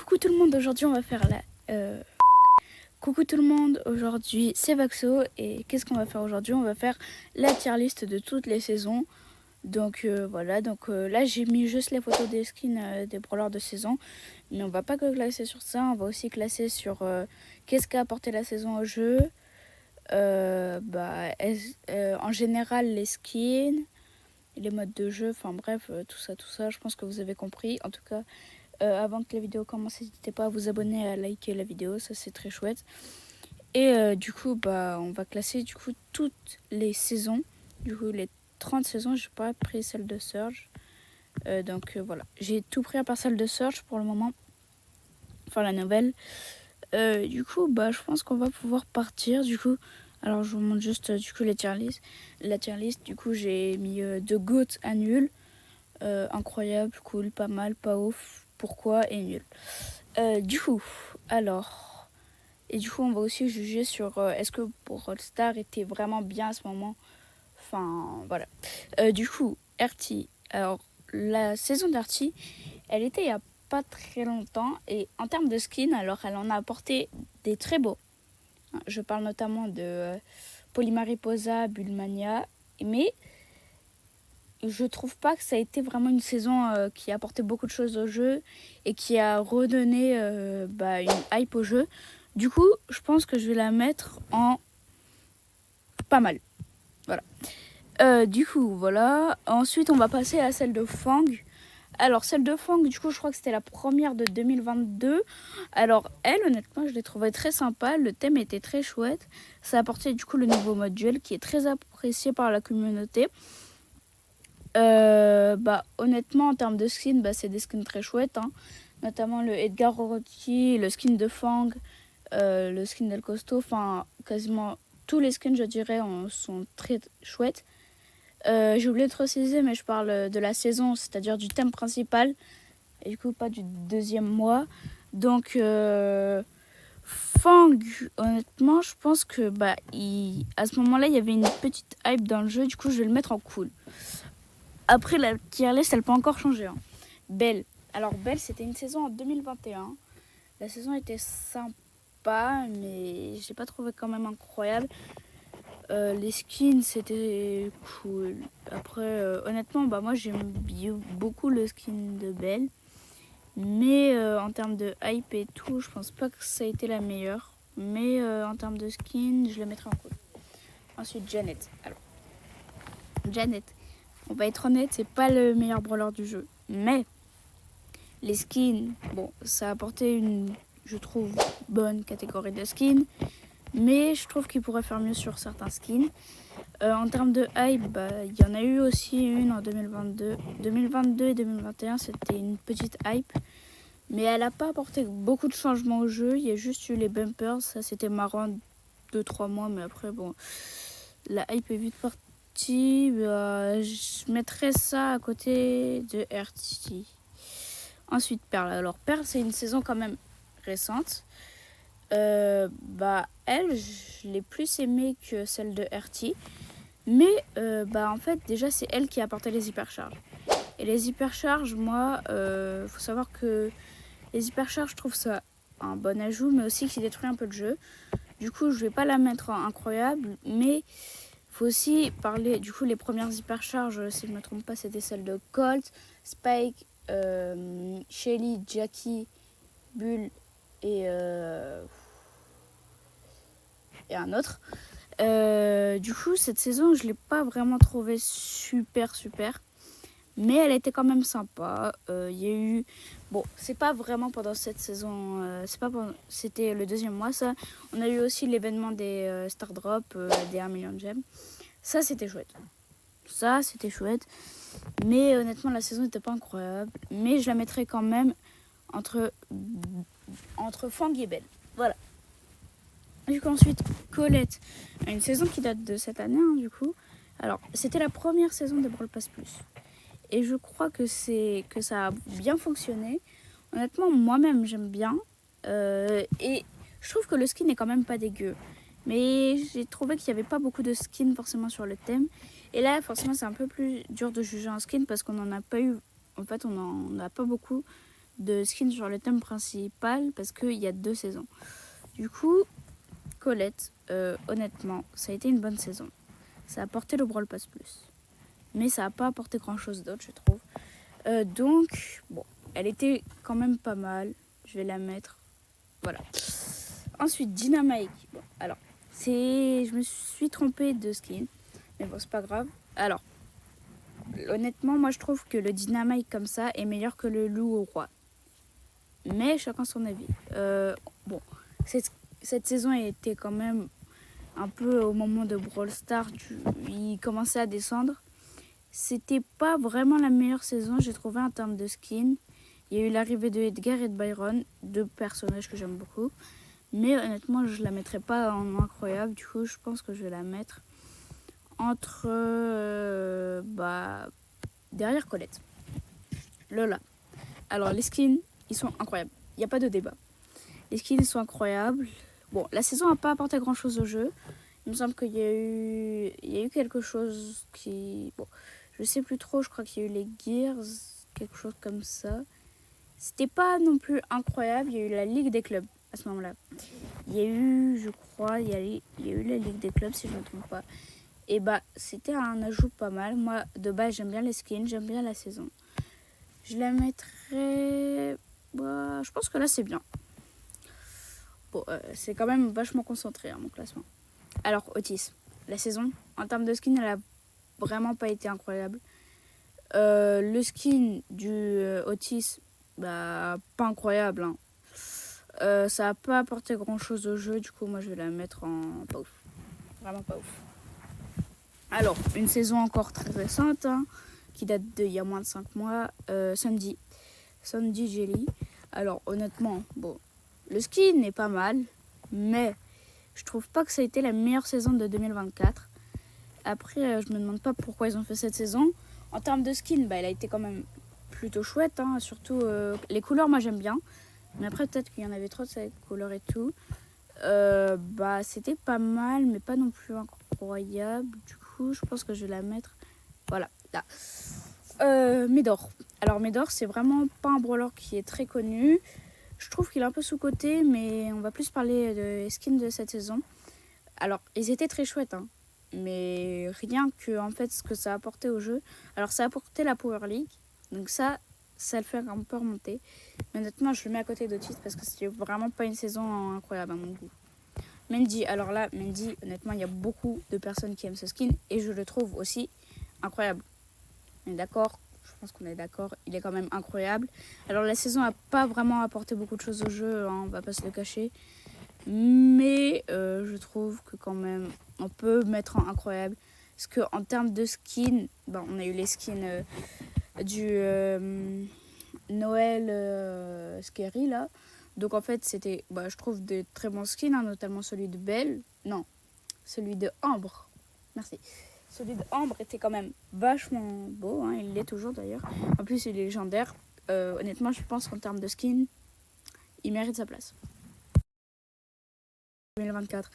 Coucou tout le monde, aujourd'hui on va faire Coucou tout le monde, aujourd'hui c'est Vaxo et qu'est-ce qu'on va faire aujourd'hui? On va faire la tier list de toutes les saisons. Donc voilà, là j'ai mis juste les photos des skins des brawlers de saison. Mais on va pas que classer sur ça, on va aussi classer sur qu'est-ce qu'a apporté la saison au jeu. En général les skins, les modes de jeu, enfin bref, tout ça, je pense que vous avez compris. En tout cas, avant que la vidéo commence, n'hésitez pas à vous abonner et à liker la vidéo, ça c'est très chouette. Et on va classer toutes les saisons, les 30 saisons. J'ai pas pris celle de Surge. Voilà, j'ai tout pris à part celle de Surge pour le moment, enfin la nouvelle. Je pense qu'on va pouvoir partir Alors je vous montre juste les tier list. La tier list, j'ai mis de GOAT à nul, incroyable, cool, pas mal, pas ouf, pourquoi et nul. On va aussi juger sur est-ce que pour All-Star était vraiment bien à ce moment. Enfin, voilà. RT. Alors, la saison d'RT, elle était il n'y a pas très longtemps. Et en termes de skin, alors, elle en a apporté des très beaux. Je parle notamment de Polymariposa, Bullmania. Mais je trouve pas que ça a été vraiment une saison qui a apporté beaucoup de choses au jeu et qui a redonné une hype au jeu. Du coup, je pense que je vais la mettre en pas mal. Voilà. Voilà. Ensuite, on va passer à celle de Fang. Alors, celle de Fang, je crois que c'était la première de 2022. Alors, elle, honnêtement, je l'ai trouvée très sympa. Le thème était très chouette. Ça a apporté, le nouveau mode duel qui est très apprécié par la communauté. Honnêtement, en termes de skins, c'est des skins très chouettes. Notamment le Edgar Orochi, le skin de Fang, le skin d'El Costo. Enfin, quasiment tous les skins, je dirais, sont très chouettes. J'ai oublié de préciser, mais je parle de la saison, c'est-à-dire du thème principal. Et du coup, pas du deuxième mois. Donc, Fang, honnêtement, je pense que à ce moment-là, il y avait une petite hype dans le jeu. Du coup, je vais le mettre en cool. Après, la tier list, elle peut encore changer. Belle. Alors, Belle, c'était une saison en 2021. La saison était sympa, mais je l'ai pas trouvé quand même incroyable. Les skins, c'était cool. Après, honnêtement, moi, j'aime beaucoup le skin de Belle. Mais en termes de hype et tout, je pense pas que ça a été la meilleure. Mais en termes de skin, je la mettrai en cool. Ensuite, Janet. Alors, Janet, on va être honnête, c'est pas le meilleur brawler du jeu. Mais les skins, ça a apporté une, je trouve, bonne catégorie de skins. Mais je trouve qu'il pourrait faire mieux sur certains skins. En termes de hype, il y en a eu aussi une en 2022. 2022 et 2021, c'était une petite hype. Mais elle n'a pas apporté beaucoup de changements au jeu. Il y a juste eu les bumpers. Ça, c'était marrant 2-3 mois. Mais après, la hype est vite partie. Je mettrais ça à côté de RT. Ensuite, Pearl. Alors, Pearl, c'est une saison quand même récente. Elle, je l'ai plus aimée que celle de RT. Mais, en fait, déjà, c'est elle qui a apporté les hypercharges. Et les hypercharges, moi, faut savoir que les hypercharges, je trouve ça un bon ajout, mais aussi qui détruit un peu le jeu. Du coup, je vais pas la mettre en incroyable, mais faut aussi parler, les premières hypercharges, si je me trompe pas, c'était celles de Colt, Spike, Shelly, Jackie, Bull et un autre. Cette saison, je l'ai pas vraiment trouvée super. Mais elle était quand même sympa. Il y a eu... c'est pas vraiment pendant cette saison. C'était le deuxième mois, ça. On a eu aussi l'événement des Star Drop, des 1 million de gemmes. Ça, c'était chouette. Mais honnêtement, la saison n'était pas incroyable. Mais je la mettrais quand même entre Fang et Belle. Voilà. Ensuite, Colette. Une saison qui date de cette année, Alors, c'était la première saison de Brawl Pass Plus. Et je crois que ça a bien fonctionné. Honnêtement, moi-même, j'aime bien. Et je trouve que le skin est quand même pas dégueu. Mais j'ai trouvé qu'il n'y avait pas beaucoup de skins forcément sur le thème. Et là, forcément, c'est un peu plus dur de juger un skin parce qu'on n'en a pas eu. En fait, on n'en a pas beaucoup. de skins sur le thème principal parce qu'il y a 2 saisons. Du coup, Colette, honnêtement, ça a été une bonne saison. Ça a apporté le Brawl Pass Plus. Mais ça n'a pas apporté grand chose d'autre, je trouve. Donc, bon, elle était quand même pas mal. Je vais la mettre. Voilà. Ensuite, Dynamite. Bon, alors, je me suis trompée de skin. Mais bon, c'est pas grave. Alors, honnêtement, moi je trouve que le Dynamite comme ça est meilleur que le loup au roi. Mais chacun son avis. Bon, cette saison était quand même un peu au moment de Brawl Stars, il commençait à descendre. C'était pas vraiment la meilleure saison, j'ai trouvé en termes de skin. Il y a eu l'arrivée de Edgar et de Byron, 2 personnages que j'aime beaucoup. Mais honnêtement, je la mettrai pas en incroyable. Du coup, je pense que je vais la mettre entre derrière Colette. Lola. Alors les skins, ils sont incroyables. Il n'y a pas de débat. Les skins sont incroyables. Bon, la saison n'a pas apporté grand chose au jeu. Il me semble qu'il y a eu quelque chose qui... Bon, je sais plus trop, je crois qu'il y a eu les Gears, quelque chose comme ça. C'était pas non plus incroyable. Il y a eu la Ligue des clubs à ce moment-là. Il y a eu, je crois, il y a eu la Ligue des clubs si je ne me trompe pas. Et bah, c'était un ajout pas mal. Moi, de base, j'aime bien les skins, j'aime bien la saison. Je la mettrais... Bah, je pense que là, c'est bien. Bon, c'est quand même vachement concentré, mon classement. Alors, Otis, la saison, en termes de skin, elle a vraiment pas été incroyable. Le skin du Otis, bah, pas incroyable. Hein. Ça a pas apporté grand-chose au jeu. Du coup, moi, je vais la mettre en pas ouf. Vraiment pas ouf. Alors, une saison encore très récente, hein, qui date d'il y a moins de 5 mois, Sandy Jelly. Alors, honnêtement, bon, le skin est pas mal, mais je trouve pas que ça a été la meilleure saison de 2024. Après, je me demande pas pourquoi ils ont fait cette saison. En termes de skin, bah, elle a été quand même plutôt chouette, hein, surtout les couleurs, moi j'aime bien. Mais après, peut-être qu'il y en avait trop de ces couleurs et tout. Bah, c'était pas mal, mais pas non plus incroyable. Du coup, je pense que je vais la mettre, voilà, là. Médor. Alors Médor, c'est vraiment pas un brawler qui est très connu. Je trouve qu'il est un peu sous-coté, mais on va plus parler des skins de cette saison. Alors, ils étaient très chouettes, hein, mais rien que en fait ce que ça a apporté au jeu. Alors, ça a apporté la Power League, donc ça le fait un peu remonter. Mais honnêtement, je le mets à côté d'Otis parce que c'était vraiment pas une saison incroyable à mon goût. Mandy, alors là, Mandy, honnêtement, il y a beaucoup de personnes qui aiment ce skin et je le trouve aussi incroyable. On est d'accord, je pense qu'on est d'accord, il est quand même incroyable. Alors la saison n'a pas vraiment apporté beaucoup de choses au jeu, hein, on va pas se le cacher. Mais je trouve que quand même, on peut mettre en incroyable. Parce qu'en termes de skins, ben, on a eu les skins du Noël Scary là. Donc en fait, c'était, bah, je trouve, des très bons skins, hein, notamment celui de Belle. Non, celui de Ambre. Merci. Celui de Ambre était quand même vachement beau, hein, il l'est toujours d'ailleurs. En plus, il est légendaire. Honnêtement, je pense qu'en termes de skin, il mérite sa place. 2024,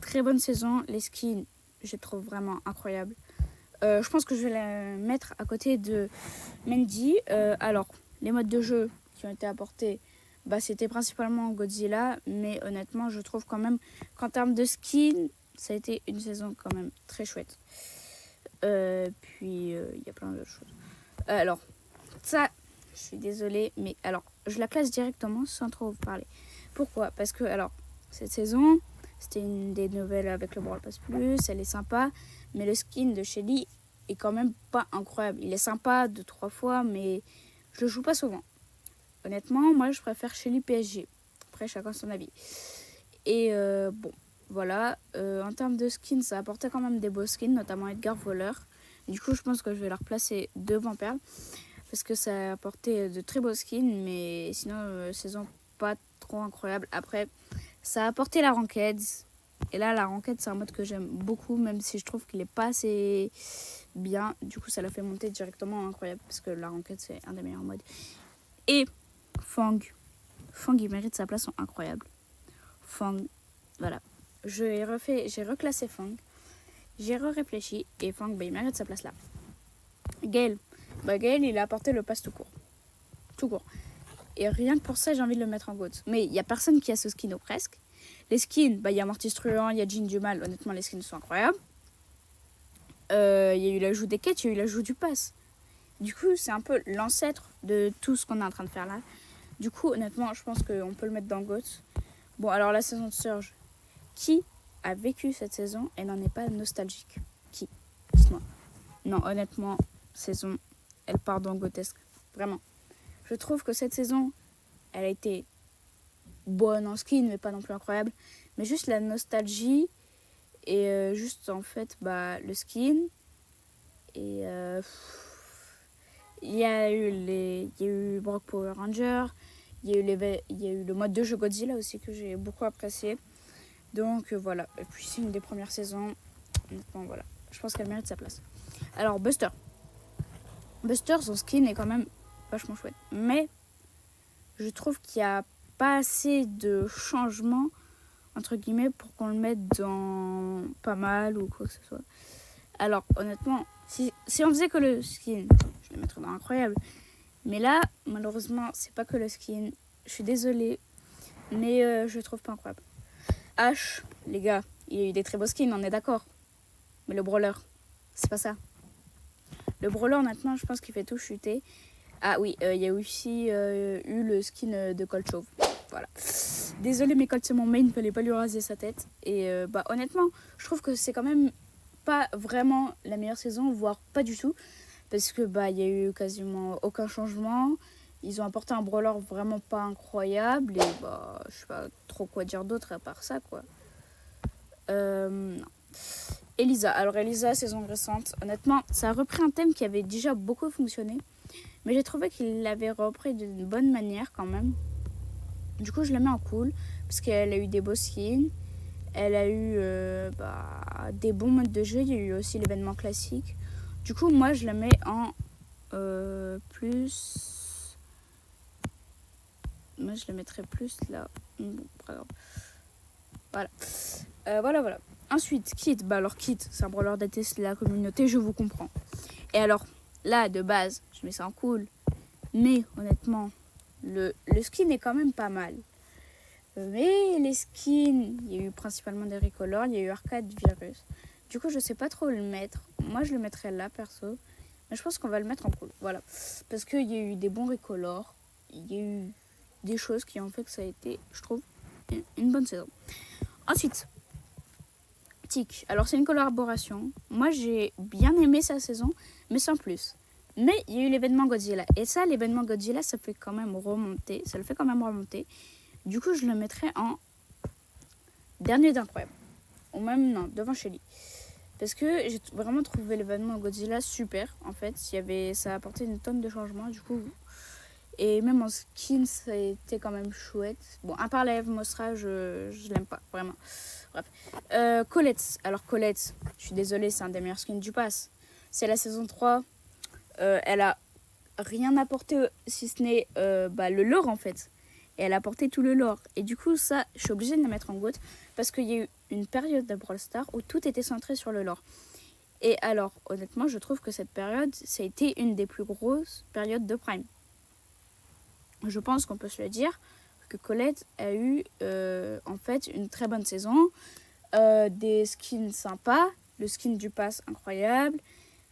très bonne saison. Les skins, je trouve vraiment incroyables. Je pense que je vais la mettre à côté de Mandy. Alors, les modes de jeu qui ont été apportés, bah, c'était principalement Godzilla, mais honnêtement, je trouve quand même qu'en termes de skin, ça a été une saison quand même très chouette. Puis, il y a plein d'autres choses. Alors, ça, je suis désolée, mais alors, je la classe directement sans trop vous parler. Pourquoi? Parce que, alors, cette saison, c'était une des nouvelles avec le Brawl Pass Plus, elle est sympa, mais le skin de Shelly est quand même pas incroyable. Il est sympa 2-3 fois, mais je le joue pas souvent. Honnêtement, moi, je préfère Shelly PSG. Après, chacun son avis. Et bon, voilà. En termes de skins, ça a apporté quand même des beaux skins, notamment Edgar Voleur. Du coup, je pense que je vais la replacer devant Perle, parce que ça a apporté de très beaux skins, mais sinon, saison pas trop incroyable. Après, ça a apporté la ranked. Et là, la ranked, c'est un mode que j'aime beaucoup, même si je trouve qu'il est pas assez bien. Du coup, ça l'a fait monter directement incroyable, parce que la ranked, c'est un des meilleurs modes. Et Fang. Fang, il mérite sa place en incroyable. Fang, voilà. J'ai reclassé Fang. J'ai réfléchi et Fang, bah, il mérite sa place là. Gale. Bah, Gale, il a apporté le pass tout court. Tout court. Et rien que pour ça, j'ai envie de le mettre en GOAT. Mais il n'y a personne qui a ce skin ou presque. Les skins, il y a Mortis Truant, il y a Jean du Mal. Honnêtement, les skins sont incroyables. Il y a eu l'ajout des quêtes, il y a eu l'ajout du pass. Du coup, c'est un peu l'ancêtre de tout ce qu'on est en train de faire là. Du coup, honnêtement, je pense qu'on peut le mettre dans GOAT. Bon, alors la saison de Surge. Qui a vécu cette saison et n'en est pas nostalgique? Qui? Dites-moi. Non, honnêtement, saison, elle part dans GOATesque. Vraiment. Je trouve que cette saison, elle a été bonne en skin, mais pas non plus incroyable. Mais juste la nostalgie et juste en fait le skin. Et il y a eu Brock Power Ranger. Il y a eu le mode de jeu Godzilla aussi que j'ai beaucoup apprécié. Donc voilà. Et puis c'est une des premières saisons. Honnêtement, voilà. Je pense qu'elle mérite sa place. Alors Buster. Buster, son skin est quand même vachement chouette. Mais je trouve qu'il n'y a pas assez de changements, entre guillemets, pour qu'on le mette dans pas mal ou quoi que ce soit. Alors honnêtement, si on faisait que le skin, je le mettrais dans incroyable. Mais là, malheureusement, c'est pas que le skin. Je suis désolée, mais je le trouve pas incroyable. H, les gars, il y a eu des très beaux skins, on est d'accord. Mais le brawler, c'est pas ça. Le brawler, honnêtement, je pense qu'il fait tout chuter. Ah oui, il y a aussi eu le skin de Colt Chauve. Voilà. Désolée, mais Colt, c'est mon main, il fallait pas lui raser sa tête. Et honnêtement, je trouve que c'est quand même pas vraiment la meilleure saison, voire pas du tout. Parce que il y a eu quasiment aucun changement. Ils ont apporté un brawler vraiment pas incroyable. Et je sais pas trop quoi dire d'autre à part ça, quoi. Non. Elisa. Alors Elisa, saison récente, honnêtement, ça a repris un thème qui avait déjà beaucoup fonctionné. Mais j'ai trouvé qu'il l'avait repris d'une bonne manière quand même. Du coup, je la mets en cool. Parce qu'elle a eu des beaux skins. Elle a eu des bons modes de jeu. Il y a eu aussi l'événement classique. Du coup, moi, je la mets en plus. Moi, je la mettrais plus là. Bon, pas grave. Voilà. Voilà. Ensuite, Kit. Alors, Kit, c'est un brawler déteste la communauté, je vous comprends. Et alors, là, de base, je mets ça en cool. Mais, honnêtement, le skin est quand même pas mal. Mais les skins, il y a eu principalement des recolors, il y a eu Arcade Virus. Du coup, je sais pas trop où le mettre. Moi, je le mettrais là, perso. Mais je pense qu'on va le mettre en cool. Voilà. Parce qu'il y a eu des bons recolors. Il y a eu des choses qui ont fait que ça a été, je trouve, une bonne saison. Ensuite, Tic. Alors, c'est une collaboration. Moi, j'ai bien aimé sa saison, mais sans plus. Mais il y a eu l'événement Godzilla. Et ça, l'événement Godzilla, ça fait quand même remonter. Ça le fait quand même remonter. Du coup, je le mettrais en dernier d'incroyable. Ou même, non, devant Shelly. Parce que j'ai vraiment trouvé l'événement Godzilla super. En fait, ça a apporté une tonne de changements. Du coup, et même en skin, ça a été quand même chouette. Bon, à part la Eve Mostra, je l'aime pas, vraiment. Bref. Colette. Alors, Colette, je suis désolée, c'est un des meilleurs skins du pass. C'est la saison 3. Elle a rien apporté, si ce n'est le lore, en fait. Et elle a apporté tout le lore. Et du coup, ça, je suis obligée de la mettre en GOAT. Parce qu'il y a eu une période de Brawl Stars où tout était centré sur le lore. Et alors, honnêtement, je trouve que cette période, ça a été une des plus grosses périodes de Prime. Je pense qu'on peut se le dire que Colette a eu en fait une très bonne saison, des skins sympas, le skin du pass incroyable,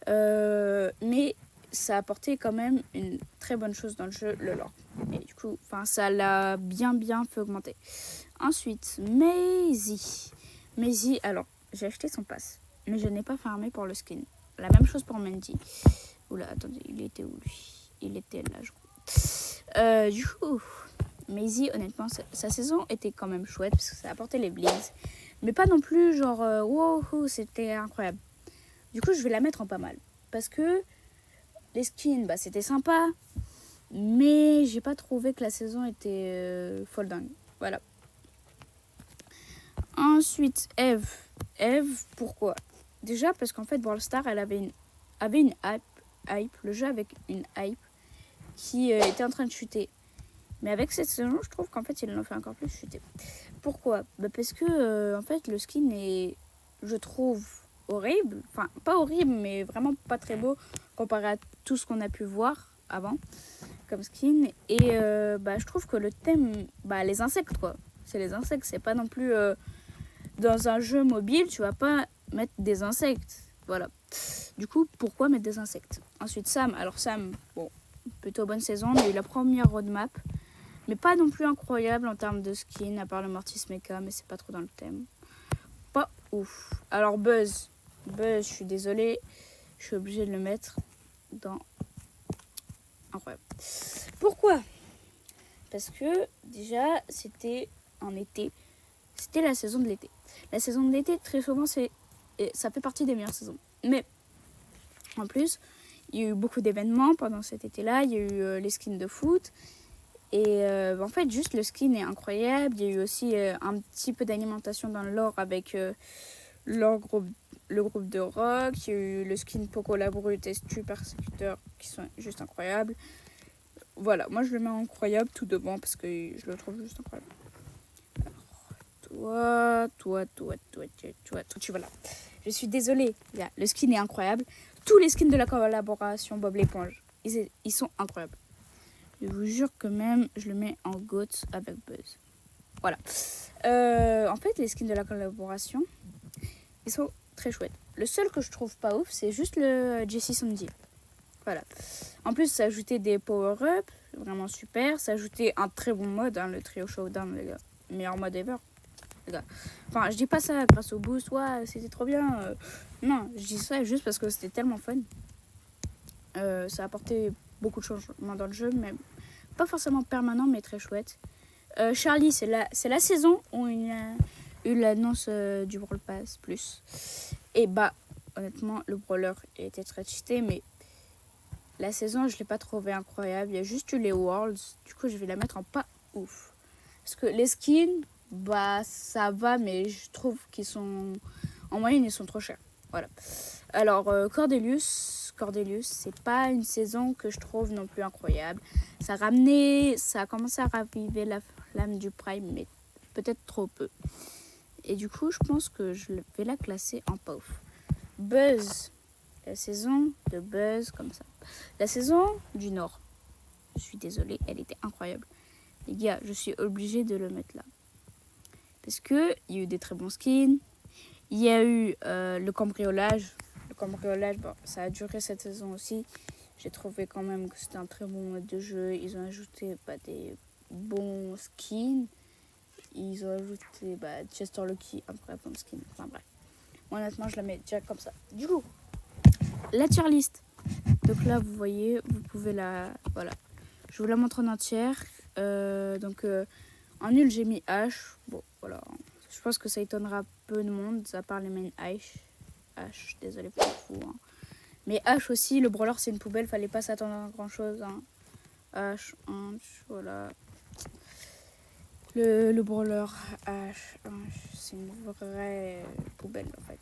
mais ça a apporté quand même une très bonne chose dans le jeu, le lore. Et du coup, ça l'a bien fait augmenter. Ensuite, Maisie. Maisie, alors, j'ai acheté son pass, mais je n'ai pas farmé pour le skin. La même chose pour Mandy. Oula, attendez, il était où lui? Il était là, je crois. Du coup, Maisie, honnêtement, sa saison était quand même chouette parce que ça apportait les blitz. Mais pas non plus genre, wow, c'était incroyable. Du coup, je vais la mettre en pas mal. Parce que les skins, c'était sympa. Mais j'ai pas trouvé que la saison était folle dingue. Voilà. Ensuite, Eve. Eve, pourquoi? Déjà parce qu'en fait, Brawl Stars, elle avait une hype. Le jeu avec une hype qui était en train de chuter. Mais avec cette saison, je trouve qu'en fait, il en fait encore plus chuter. Pourquoi? Parce que, en fait, le skin est, je trouve, horrible. Enfin, pas horrible, mais vraiment pas très beau comparé à tout ce qu'on a pu voir avant. comme skin. Et je trouve que le thème, les insectes quoi. C'est les insectes, c'est pas non plus dans un jeu mobile, tu vas pas mettre des insectes. Voilà. Du coup, pourquoi mettre des insectes? Ensuite, Sam. Alors Sam, bon, plutôt bonne saison. On a eu la première roadmap, mais pas non plus incroyable en termes de skin, à part le Mortis Mecha, mais c'est pas trop dans le thème. Pas ouf. Alors Buzz, je suis désolée, je suis obligée de le mettre dans incroyable. Pourquoi? Parce que déjà, c'était en été. C'était la saison de l'été. La saison de l'été, très souvent, ça fait partie des meilleures saisons. Mais, en plus, il y a eu beaucoup d'événements pendant cet été-là. Il y a eu les skins de foot. Et en fait, juste le skin est incroyable. Il y a eu aussi un petit peu d'alimentation dans le lore avec le groupe de rock. Il y a eu le skin Poco la Brute et Stu Persécuteur qui sont juste incroyables. Voilà, moi je le mets incroyable tout devant parce que je le trouve juste incroyable. Toi, tu vois là. Je suis désolée, le skin est incroyable. Tous les skins de la collaboration Bob l'éponge, ils sont incroyables. Je vous jure que même je le mets en GOAT avec Buzz. Voilà. En fait, les skins de la collaboration, ils sont très chouettes. Le seul que je trouve pas ouf, c'est juste le Jessie Sandy. Voilà. En plus, ça ajoutait des power-up, vraiment super. Ça ajoutait un très bon mode, le trio showdown, les gars. Meilleur mode ever, les gars. Enfin, je dis pas ça grâce au boost, ouais, c'était trop bien. Non, je dis ça juste parce que c'était tellement fun. Ça a apporté beaucoup de changements dans le jeu, mais pas forcément permanent, mais très chouette. Charlie, c'est la saison où il y a eu l'annonce du Brawl Pass Plus. Et honnêtement, le brawler était très cheaté, mais la saison, je l'ai pas trouvé incroyable. Il y a juste eu les Worlds. Du coup, je vais la mettre en pas ouf. Parce que les skins, ça va, mais je trouve qu'ils sont... En moyenne, ils sont trop chers. Voilà. Alors, Cordelius, c'est pas une saison que je trouve non plus incroyable. Ça a commencé à raviver la flamme du Prime, mais peut-être trop peu. Et du coup, je pense que je vais la classer en pas ouf. Buzz. La saison de Buzz, comme ça. La saison du Nord. Je suis désolée, elle était incroyable. Les gars, je suis obligée de le mettre là. Parce qu'il y a eu des très bons skins. Il y a eu le cambriolage. Le cambriolage, ça a duré cette saison aussi. J'ai trouvé quand même que c'était un très bon mode de jeu. Ils ont ajouté des bons skins. Ils ont ajouté Chester Lucky, un très bon skin. Enfin bref. Honnêtement, je la mets direct comme ça. Du coup, la tier list. Donc là, vous voyez, vous pouvez voilà. Je vous la montre en entière. En nul, j'ai mis H. Bon, voilà. Je pense que ça étonnera peu de monde, à part les main H, désolé pour le coup. Mais H aussi, le brawler, c'est une poubelle. Fallait pas s'attendre à grand chose. H, voilà. Le brawler H, c'est une vraie poubelle en fait.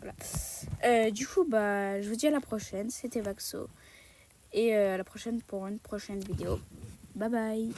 Voilà. Du coup, je vous dis à la prochaine. C'était Vaxo. Et à la prochaine pour une prochaine vidéo. Bye bye.